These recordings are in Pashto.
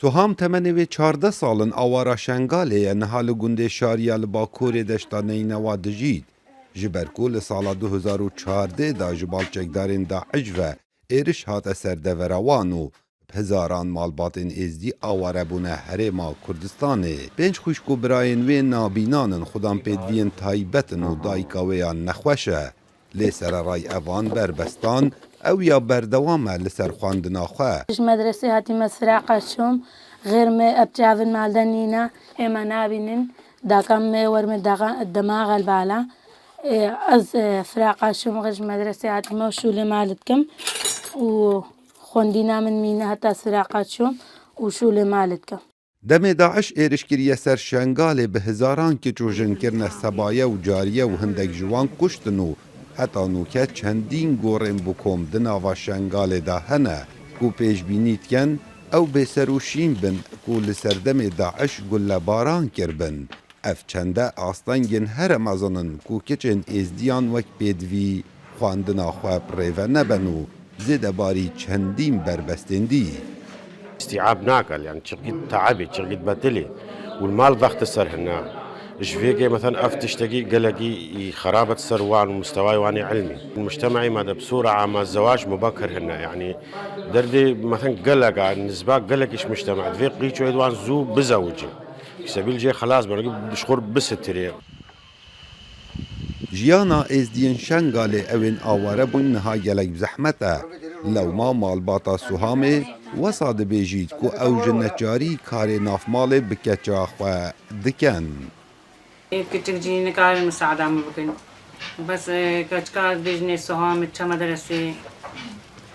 سوهام تمنوی 14 سالن آوارا شنگاله نهال گنده شاریا لباکور دشتا نینوا دجید. جبرکول سالا 2014 دا جبال چکدارین داعش و ایرش هات اثر دوروانو هزاران مالباتین ازدی آواره بونه هرما کردستانه. بینچ خوشکو براین و نابینانن خودم پیدوین تایبتن و دایکاویان نخوشه. لی سر رای اوان بربستان او یا بردوامه لسر خواندنا خواه. مدرسه هاتی مسرعه شوم غير ما ابتعاون مالدنينا اما نابنين داكم ورم الدماغ البالا از فراقه شوم غش مدرسه هاتی موشول مالتكم وخوندينا من مينا حتى فراقه شوم وشول مالتكم. دم داعش ایرشگیری سر شنگاله به هزاران که جوجن کرنه سبایه و جاریه و هندک جوان کشتنو حتی نوکه چندین گورن بکم دناوا شنگاله دا هنه کو پیش بینید کن او به سروشین بن کو لسردم داعش گل باران کربن اف چنده آستانگن هر مزانن کو کچن ازدیان وک پیدوی خواندنا خواه پریوه نبنو زیده باری چندین بربستندی استيعاب ناقل يعني شقيت تعبي شقيت باتلي والمال ضغط السر هنا جفيجي مثلا افتشتقي قلقي خرابة السروان ومستواي واني علمي المجتمعي ماذا بصورة عامة الزواج مبكر هنا يعني دردي مثلا قلق عن نسبة قلقش مجتمع في قيتشو يدوان زو بزوجي سبيل جي خلاص بنقول بشخور بس التريق جیانا ازدین شنگاله اوین آواره بون نها گلک بزحمته لو ما مالباتا سوهامه وصاد بیجید کو او جنجاری کار نافماله بکچا خواه دکن كنت تجيني كار المساعدة عم بكن بس كار بيجني سهام تشا مدرسة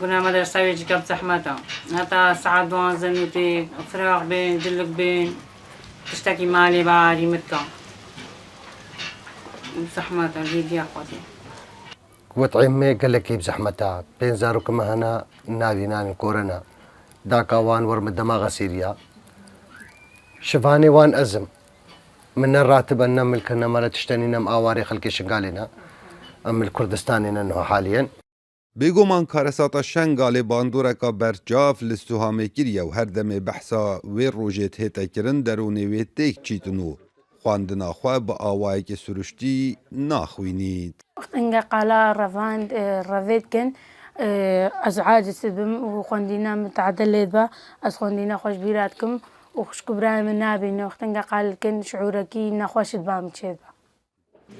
كنا مدرسة يجي كاب زحمتها حتى ساعات دوان زنوتي فراغ بين دلك بين تشتكي مالي بعد يمتها زحمتها هي أخواتي وطعمي قال لك بزحمتها بين زاروك هنا نادي ناني كورنا داكا وان ورم الدماغ سيريا شفاني وان أزم من الراتب أن نمل كنا مرة تشتني نم آواري خلقي شغالنا أم الكردستاني إنه حاليا بگومان کارساتا شنگاله باندورکا برجاف لسوهامه کریه و هر دم بحثا و روژت هیتا کرن درونه و تیک چیتنو خواندنا خواه با آوائی که سرشتی ناخوینید وقتنجا قالا رفاند رفيد كن أزعاج سبم وخوندينا متعدل با أز خوندينا خوش بيراتكم وخش كبراي من نابين وقتنجا قال كن شعوركي نخوش بام تشيبا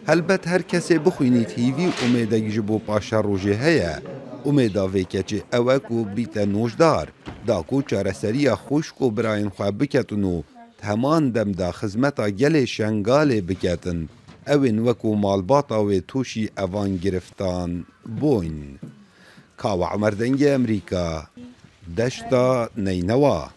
هلبت هر کسی بخوینید هیوی امیده جبو پاشا روژه هیا امیده ویکچه اوکو بیت نوشدار داکو چارسری خوشکو براین خواه بکتنو همان دم دا خزمتا گل شنگال بکتن اوین وکو مالباتا و توشی اوان گرفتان بوین کاو عمردنگ امریکا دشتا نینوا